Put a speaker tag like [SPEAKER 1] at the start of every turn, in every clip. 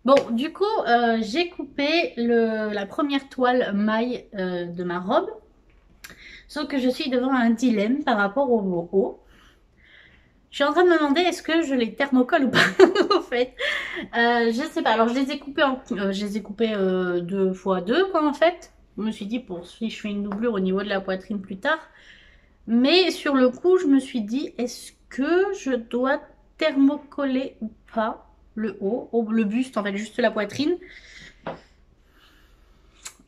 [SPEAKER 1] Bon, du coup, j'ai coupé la première toile maille de ma robe. Sauf que je suis devant un dilemme par rapport au haut. Je suis en train de me demander est-ce que je les thermocolle ou pas en fait. Je sais pas. Alors je les ai coupés je les ai coupés 2 x 2 quoi en fait. Je me suis dit pour si je fais une doublure au niveau de la poitrine plus tard. Mais sur le coup, je me suis dit est-ce que je dois thermocoller ou pas le haut, le buste en fait, juste la poitrine.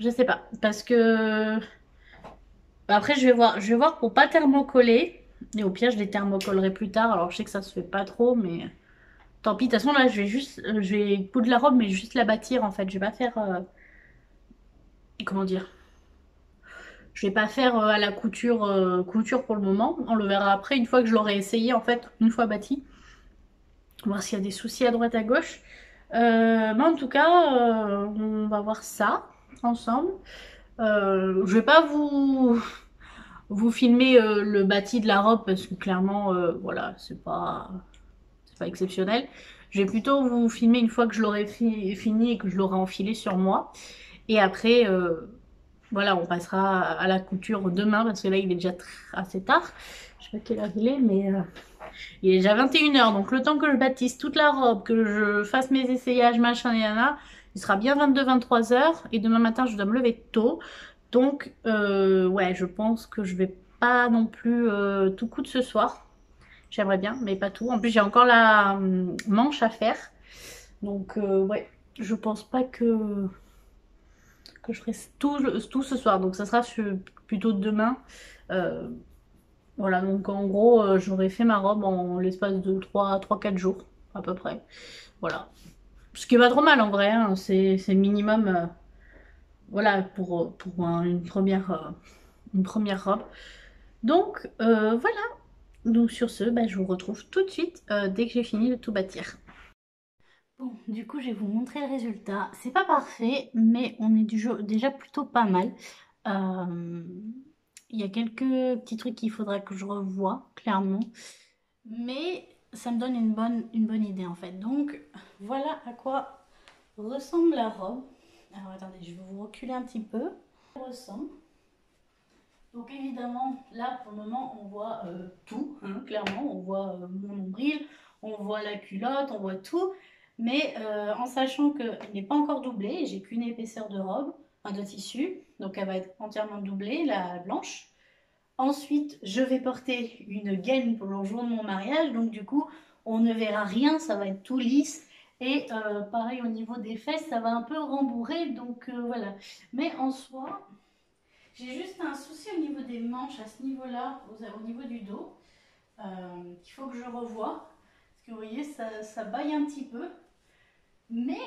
[SPEAKER 1] Je sais pas parce que après je vais voir pour pas thermocoller. Et au pire, je les thermocollerai plus tard. Alors je sais que ça se fait pas trop, mais tant pis. De toute façon, là, je vais coudre la robe, mais juste la bâtir en fait. Je vais pas faire, comment dire, je vais pas faire à la couture, couture pour le moment. On le verra après, une fois que je l'aurai essayé en fait, une fois bâti. Voir s'il y a des soucis à droite à gauche. Mais en tout cas, on va voir ça ensemble. Je vais pas vous filmer le bâti de la robe parce que clairement, voilà, c'est pas exceptionnel. Je vais plutôt vous filmer une fois que je l'aurai fini et que je l'aurai enfilé sur moi. Et après, voilà, on passera à la couture demain parce que là, il est déjà assez tard. Je sais pas quelle heure il est, mais il est déjà 21 h. Donc, le temps que je bâtisse toute la robe, que je fasse mes essayages, machin et yana, il sera bien 22 h 23 h. Et demain matin, je dois me lever tôt. Donc, ouais, je pense que je vais pas non plus tout coudre ce soir. J'aimerais bien, mais pas tout. En plus, j'ai encore la manche à faire. Donc, ouais, je pense pas que je ferai tout ce soir. Donc, ça sera plutôt demain. Euh, voilà, donc en gros, j'aurais fait ma robe en l'espace de 3 4 jours, à peu près. Voilà. Ce qui est pas trop mal en vrai, hein. C'est minimum, voilà, pour une première robe. Donc, voilà. Donc, sur ce, bah, je vous retrouve tout de suite dès que j'ai fini de tout bâtir. Bon, du coup, je vais vous montrer le résultat. C'est pas parfait, mais on est déjà plutôt pas mal. Euh, Il y a quelques petits trucs qu'il faudra que je revoie, clairement. Mais ça me donne une bonne idée, en fait. Donc, voilà à quoi ressemble la robe. Alors, attendez, je vais vous reculer un petit peu. Elle ressemble. Donc, évidemment, là, pour le moment, on voit tout, hein, clairement. On voit mon nombril, on voit la culotte, on voit tout. Mais en sachant qu'elle n'est pas encore doublée, j'ai qu'une épaisseur de robe, enfin de tissu, donc elle va être entièrement doublée, la blanche. Ensuite, je vais porter une gaine pour le jour de mon mariage, donc du coup, on ne verra rien, ça va être tout lisse. Et pareil au niveau des fesses, ça va un peu rembourrer, donc voilà. Mais en soi, j'ai juste un souci au niveau des manches, à ce niveau-là, au niveau du dos, qu'il faut que je revoie. Parce que vous voyez, ça baille un petit peu. Mais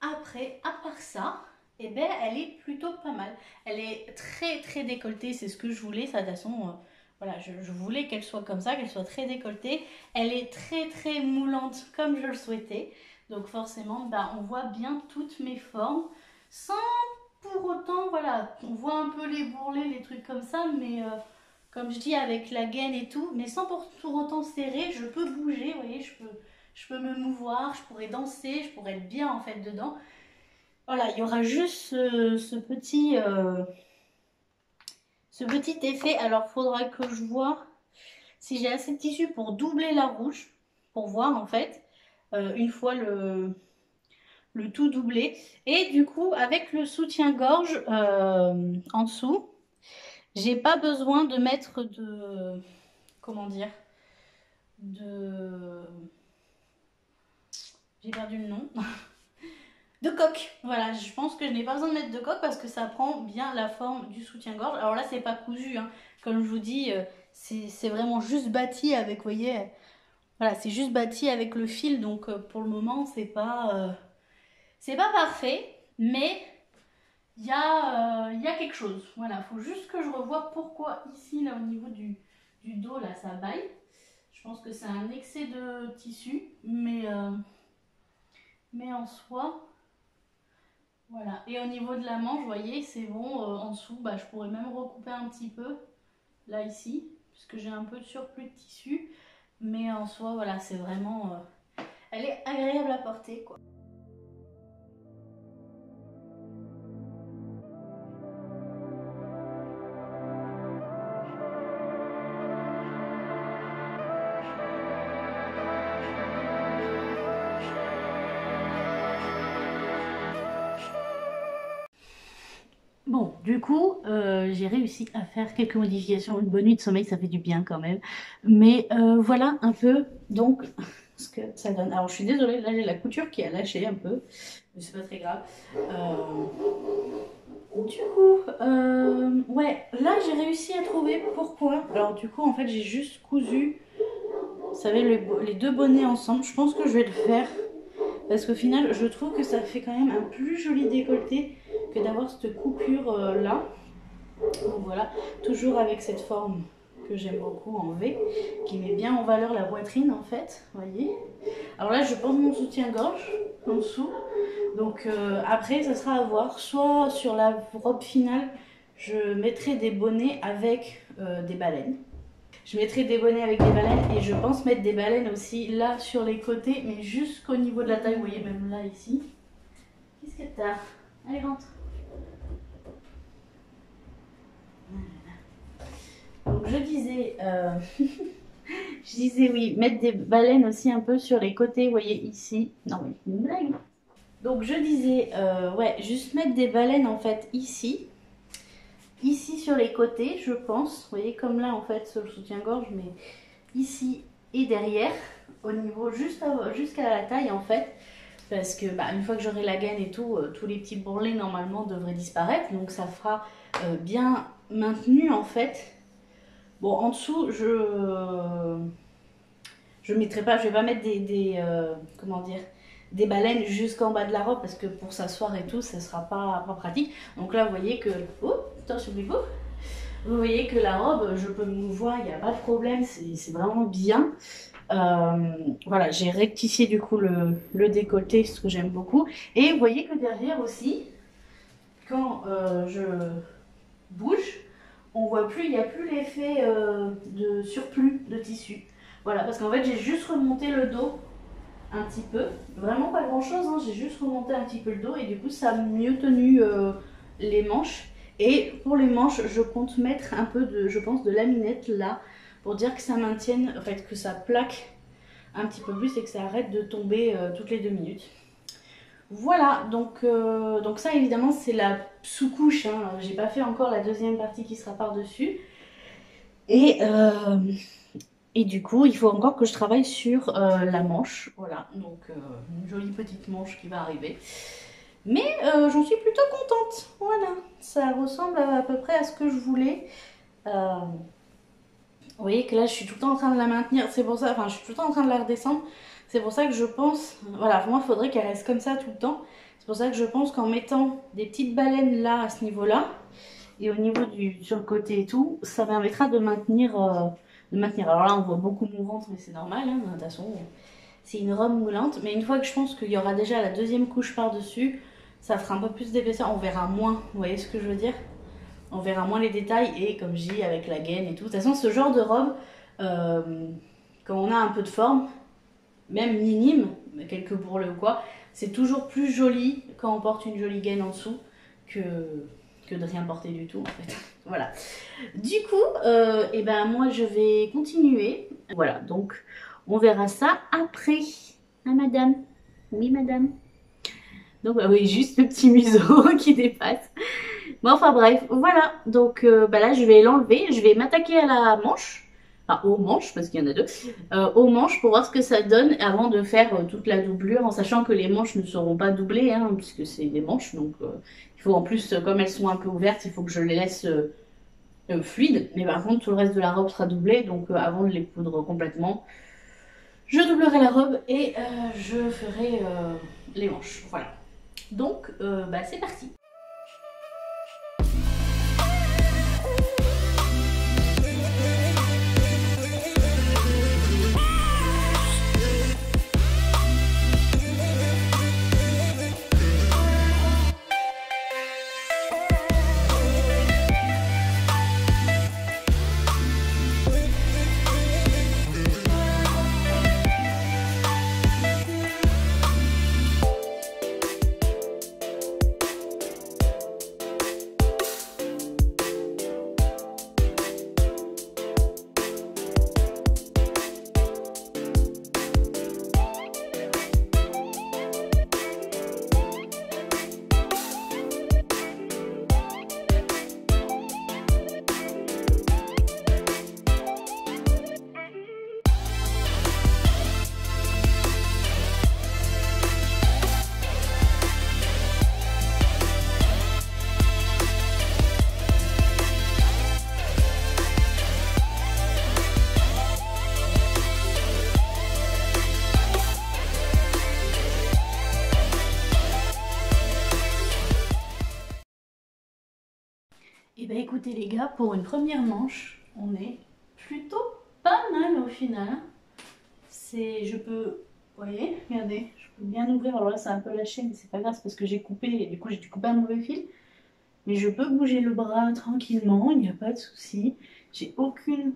[SPEAKER 1] après, à part ça, eh ben, elle est plutôt pas mal. Elle est très très décolletée, c'est ce que je voulais. Ça, de toute façon, voilà, je voulais qu'elle soit comme ça, qu'elle soit très décolletée. Elle est très très moulante comme je le souhaitais. Donc forcément, bah, on voit bien toutes mes formes. Sans pour autant, voilà, on voit un peu les bourrelets, les trucs comme ça, mais comme je dis, avec la gaine et tout, mais sans pour autant serrer, je peux bouger, vous voyez, je peux me mouvoir, je pourrais danser, je pourrais être bien en fait dedans. Voilà, il y aura juste ce petit effet. Alors, il faudra que je vois si j'ai assez de tissu pour doubler la rouge, pour voir en fait, une fois le tout doublé. Et du coup, avec le soutien-gorge en dessous, j'ai pas besoin de mettre de, comment dire, de, j'ai perdu le nom, de coque. Voilà, je pense que je n'ai pas besoin de mettre de coque parce que ça prend bien la forme du soutien-gorge. Alors là, c'est pas cousu, hein. Comme je vous dis, c'est vraiment juste bâti avec, vous voyez, voilà, c'est juste bâti avec le fil. Donc pour le moment, c'est pas parfait, mais il y a quelque chose. Voilà, il faut juste que je revoie pourquoi ici, là, au niveau du dos, là, ça baille. Je pense que c'est un excès de tissu, mais en soi, voilà. Et au niveau de la manche, vous voyez, c'est bon. En dessous, bah, je pourrais même recouper un petit peu, là, ici, puisque j'ai un peu de surplus de tissu. Mais en soi, voilà, c'est vraiment... elle est agréable à porter, quoi. Bon, du coup, j'ai réussi à faire quelques modifications. Une bonne nuit de sommeil, ça fait du bien quand même. Mais voilà un peu donc ce que ça donne. Alors, je suis désolée, là j'ai la couture qui a lâché un peu, mais c'est pas très grave. Du coup, ouais, là j'ai réussi à trouver pourquoi. Alors, du coup, en fait, j'ai juste cousu, vous savez, les deux bonnets ensemble. Je pense que je vais le faire parce qu'au final, je trouve que ça fait quand même un plus joli décolleté que d'avoir cette coupure là. Donc voilà, toujours avec cette forme que j'aime beaucoup en V, qui met bien en valeur la poitrine en fait, voyez. Alors là, je porte mon soutien-gorge en dessous. Donc après, ça sera à voir. Soit sur la robe finale, je mettrai des bonnets avec des baleines. Je mettrai des bonnets avec des baleines et je pense mettre des baleines aussi là sur les côtés, mais jusqu'au niveau de la taille, vous voyez, même là, ici. Qu'est-ce que t'as? Allez, rentre. Donc je disais, je disais oui, mettre des baleines aussi un peu sur les côtés, vous voyez ici. Non mais c'est une blague. Donc je disais, ouais, juste mettre des baleines en fait ici. Ici sur les côtés, je pense. Vous voyez comme là en fait, sur le soutien-gorge, mais ici et derrière, au niveau jusqu'à la taille en fait. Parce que bah, une fois que j'aurai la gaine et tout, tous les petits bourrelets normalement devraient disparaître. Donc ça fera bien maintenu en fait. Bon, en dessous, je mettrai pas, je vais pas mettre comment dire, des baleines jusqu'en bas de la robe parce que pour s'asseoir et tout, ça sera pas pratique. Donc là, vous voyez que, oh, attention, vous voyez que la robe, je peux me mouvoir, il n'y a pas de problème, c'est vraiment bien. Voilà, j'ai rectifié du coup le décolleté, ce que j'aime beaucoup. Et vous voyez que derrière aussi, quand je bouge, on voit plus, il n'y a plus l'effet de surplus de tissu. Voilà, parce qu'en fait j'ai juste remonté le dos un petit peu, vraiment pas grand chose, hein, j'ai juste remonté un petit peu le dos et du coup ça a mieux tenu les manches. Et pour les manches, je compte mettre un peu de, je pense, de laminette là, pour dire que ça maintienne, en fait que ça plaque un petit peu plus et que ça arrête de tomber toutes les 2 minutes. Voilà, donc ça évidemment c'est la sous-couche, hein. J'ai pas fait encore la deuxième partie qui sera par-dessus. Et du coup il faut encore que je travaille sur la manche, voilà, donc une jolie petite manche qui va arriver. Mais j'en suis plutôt contente, voilà, ça ressemble à peu près à ce que je voulais. Vous voyez que là je suis tout le temps en train de la maintenir, c'est pour ça, enfin je suis tout le temps en train de la redescendre. C'est pour ça que je pense, voilà, pour moi il faudrait qu'elle reste comme ça tout le temps. C'est pour ça que je pense qu'en mettant des petites baleines là, à ce niveau-là, et au niveau sur le côté et tout, ça permettra de maintenir. Alors là on voit beaucoup mon ventre, mais c'est normal, hein, de toute façon, c'est une robe moulante. Mais une fois que je pense qu'il y aura déjà la deuxième couche par-dessus, ça fera un peu plus d'épaisseur, on verra moins, vous voyez ce que je veux dire? On verra moins les détails et comme je dis, avec la gaine et tout. De toute façon, ce genre de robe, quand on a un peu de forme, même minime, quelques bourrelets ou quoi, c'est toujours plus joli quand on porte une jolie gaine en dessous que de rien porter du tout en fait. Voilà. Du coup, et ben moi je vais continuer. Voilà, donc on verra ça après. Hein madame? Oui madame? Donc bah oui, juste le petit museau qui dépasse. Bon enfin bref, voilà. Donc bah là je vais l'enlever, je vais m'attaquer à la manche. Enfin, aux manches, parce qu'il y en a deux, aux manches pour voir ce que ça donne avant de faire toute la doublure, en sachant que les manches ne seront pas doublées, hein, puisque c'est des manches, donc il faut en plus, comme elles sont un peu ouvertes, il faut que je les laisse fluides, mais par contre tout le reste de la robe sera doublé, donc avant de les coudre complètement, je doublerai la robe et je ferai les manches, voilà. Donc bah, c'est parti. Et bah écoutez les gars, pour une première manche, on est plutôt pas mal au final. Je peux, vous voyez, regardez, je peux bien ouvrir. Alors là, c'est un peu lâché, mais c'est pas grave, c'est parce que j'ai coupé, et du coup, j'ai dû couper un mauvais fil. Mais je peux bouger le bras tranquillement, il n'y a pas de souci. J'ai aucune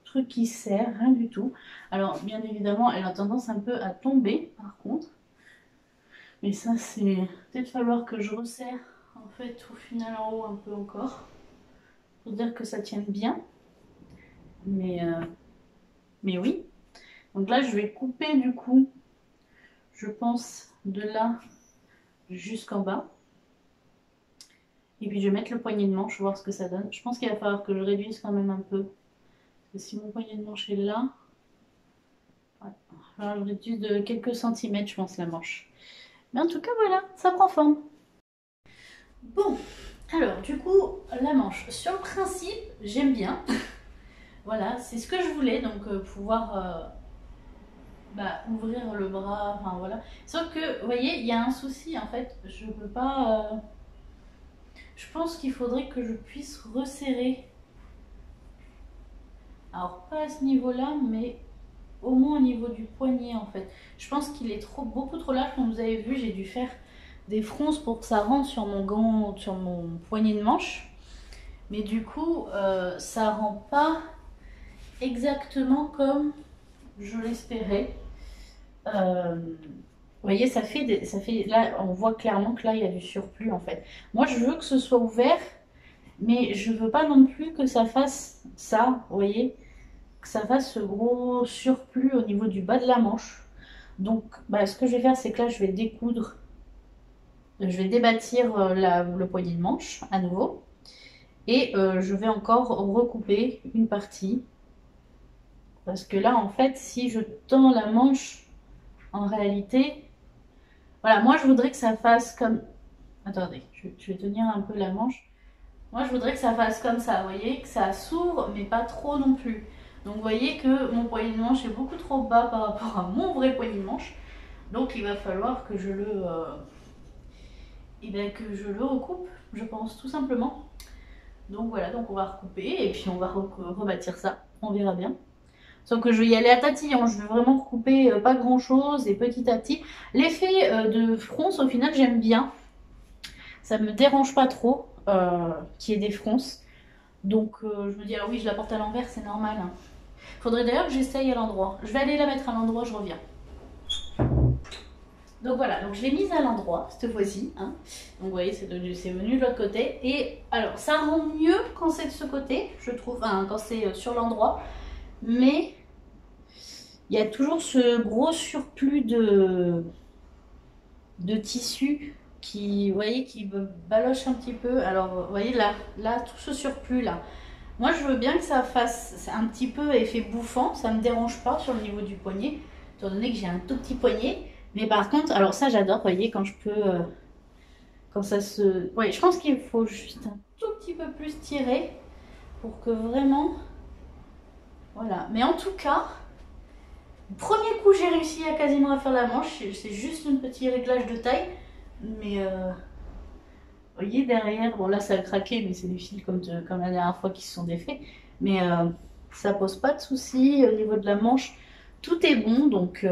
[SPEAKER 1] truc qui serre, rien du tout. Alors, bien évidemment, elle a tendance un peu à tomber, par contre. Mais ça, c'est peut-être falloir que je resserre, en fait, au final, en haut un peu encore. Pour dire que ça tienne bien. Mais oui. Donc là, je vais couper du coup, je pense, de là jusqu'en bas. Et puis je vais mettre le poignet de manche, voir ce que ça donne. Je pense qu'il va falloir que je réduise quand même un peu. Parce que si mon poignet de manche est là, ouais, alors je réduis de quelques centimètres, je pense, la manche. Mais en tout cas, voilà, ça prend forme. Bon, alors du coup, la manche. Sur le principe, j'aime bien. Voilà, c'est ce que je voulais, donc pouvoir ouvrir le bras, enfin voilà. Sauf que, vous voyez, il y a un souci en fait, je peux pas... je pense qu'il faudrait que je puisse resserrer. Alors pas à ce niveau-là, mais au moins au niveau du poignet en fait. Je pense qu'il est beaucoup trop large, comme vous avez vu, j'ai dû faire des fronces pour que ça rentre sur mon gant, sur mon poignet de manche. Mais du coup, ça rend pas exactement comme je l'espérais. Vous voyez, ça fait, là, on voit clairement que là, il y a du surplus en fait. Moi, je veux que ce soit ouvert, mais je veux pas non plus que ça fasse ça, vous voyez, que ça fasse ce gros surplus au niveau du bas de la manche. Donc, ce que je vais faire, c'est que là, je vais découdre, je vais débâtir le poignet de manche à nouveau, et je vais encore recouper une partie. Parce que là, en fait, si je tends la manche, en réalité, voilà, moi je voudrais que ça fasse comme... Attendez, je vais tenir un peu la manche. Moi je voudrais que ça fasse comme ça, vous voyez, que ça s'ouvre, mais pas trop non plus. Donc vous voyez que mon poignet de manche est beaucoup trop bas par rapport à mon vrai poignet de manche. Donc il va falloir que je que je le recoupe, je pense, tout simplement. Donc voilà, donc on va recouper et puis on va rebâtir ça, on verra bien. Sauf que je vais y aller à tatillon, je vais vraiment recouper pas grand chose et petit à petit. L'effet de fronce au final j'aime bien, ça me dérange pas trop qu'il y ait des fronces. Donc je me dis ah oui je la porte à l'envers c'est normal. Hein. Faudrait d'ailleurs que j'essaye à l'endroit. Je vais aller la mettre à l'endroit, je reviens. Donc voilà, donc je l'ai mise à l'endroit cette fois-ci. Hein. Donc vous voyez c'est venu de l'autre côté. Et alors ça rend mieux quand c'est de ce côté, je trouve, enfin, quand c'est sur l'endroit. Mais il y a toujours ce gros surplus de tissu qui, vous voyez, qui me baloche un petit peu. Alors, vous voyez, là, tout ce surplus là. Moi, je veux bien que ça fasse un petit peu effet bouffant. Ça me dérange pas sur le niveau du poignet, étant donné que j'ai un tout petit poignet. Mais par contre, alors ça, j'adore, vous voyez, quand je peux... quand ça se... Ouais, je pense qu'il faut juste un tout petit peu plus tirer pour que vraiment... Voilà. Mais en tout cas... Premier coup, j'ai réussi à quasiment faire la manche. C'est juste un petit réglage de taille. Mais vous voyez derrière, bon là ça a craqué, mais c'est des fils comme la dernière fois qui se sont défaits. Mais ça pose pas de soucis au niveau de la manche. Tout est bon, donc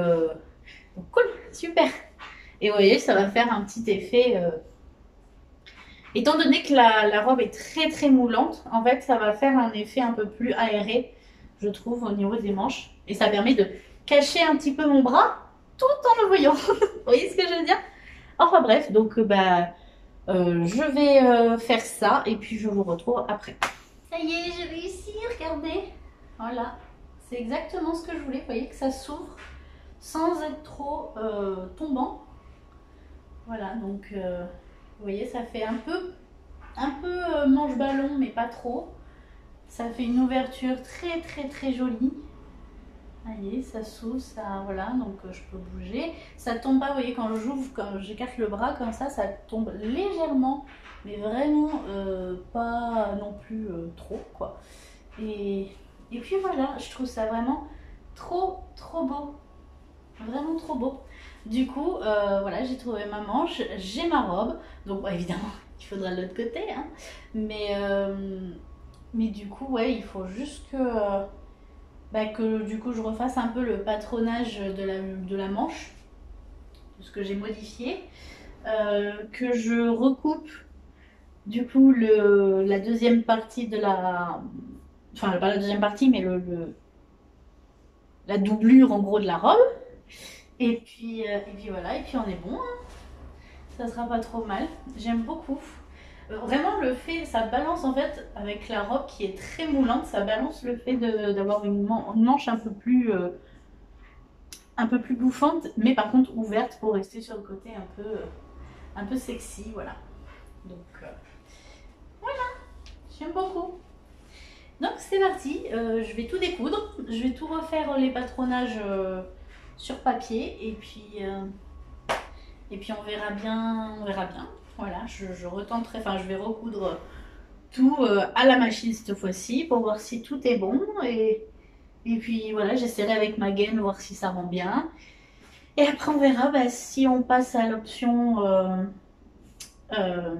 [SPEAKER 1] cool, super. Et vous voyez, ça va faire un petit effet. Étant donné que la robe est très très moulante, en fait, ça va faire un effet un peu plus aéré, je trouve, au niveau des manches. Et ça permet de cacher un petit peu mon bras tout en le voyant. Vous voyez ce que je veux dire? Enfin bref, donc je vais faire ça et puis je vous retrouve après. Ça y est, j'ai réussi, regardez. Voilà, c'est exactement ce que je voulais. Vous voyez que ça s'ouvre sans être trop tombant. Voilà, donc vous voyez, ça fait un peu manche-ballon, mais pas trop. Ça fait une ouverture très très très jolie. Vous voyez, ça s'ouvre, ça, voilà, donc je peux bouger. Ça tombe pas, vous voyez, quand j'ouvre, quand j'écarte le bras comme ça tombe légèrement, mais vraiment pas non plus trop, quoi. Et puis voilà, je trouve ça vraiment trop trop beau. Vraiment trop beau. Du coup, voilà, j'ai trouvé ma manche, j'ai ma robe. Donc, évidemment, il faudra de l'autre côté, hein. Mais, mais du coup, ouais, il faut juste que du coup, je refasse un peu le patronage de la manche, ce que j'ai modifié. Que je recoupe, du coup, la deuxième partie de la... Enfin, pas la deuxième partie, mais la doublure, en gros, de la robe. Et puis voilà, et puis on est bon, hein. Ça sera pas trop mal. J'aime beaucoup. Vraiment, le fait, ça balance en fait avec la robe qui est très moulante, ça balance le fait d'avoir une manche un peu plus bouffante, mais par contre ouverte pour rester sur le côté un peu sexy, voilà. Donc voilà, j'aime beaucoup. Donc c'est parti, je vais tout découdre, je vais tout refaire les patronages sur papier et puis on verra bien, on verra bien. Voilà, je retenterai, enfin je vais recoudre tout à la machine cette fois-ci pour voir si tout est bon et puis voilà, j'essaierai avec ma gaine voir si ça rend bien. Et après on verra si on passe à l'option euh,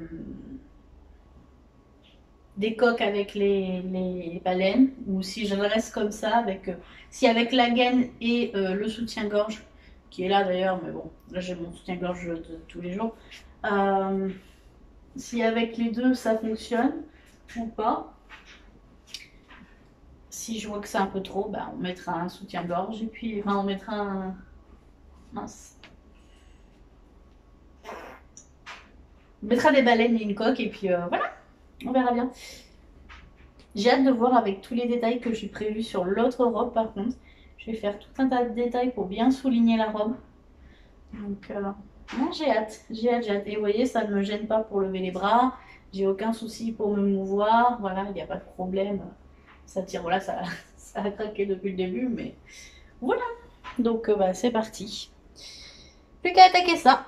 [SPEAKER 1] des coques avec les baleines ou si je reste comme ça si avec la gaine et le soutien-gorge qui est là d'ailleurs, mais bon, là j'ai mon soutien-gorge de tous les jours. Euh, si avec les deux ça fonctionne ou pas. Si je vois que c'est un peu trop, on mettra un soutien-gorge et puis enfin, on mettra un... Mince. On mettra des baleines et une coque et puis voilà, on verra bien. J'ai hâte de voir avec tous les détails que j'ai prévus sur l'autre robe par contre. Je vais faire tout un tas de détails pour bien souligner la robe. Donc non, j'ai hâte, j'ai hâte, j'ai hâte. Et vous voyez, ça ne me gêne pas pour lever les bras. J'ai aucun souci pour me mouvoir. Voilà, il n'y a pas de problème. Ça tire, voilà, ça a craqué depuis le début, mais voilà. Donc c'est parti. Plus qu'à attaquer ça.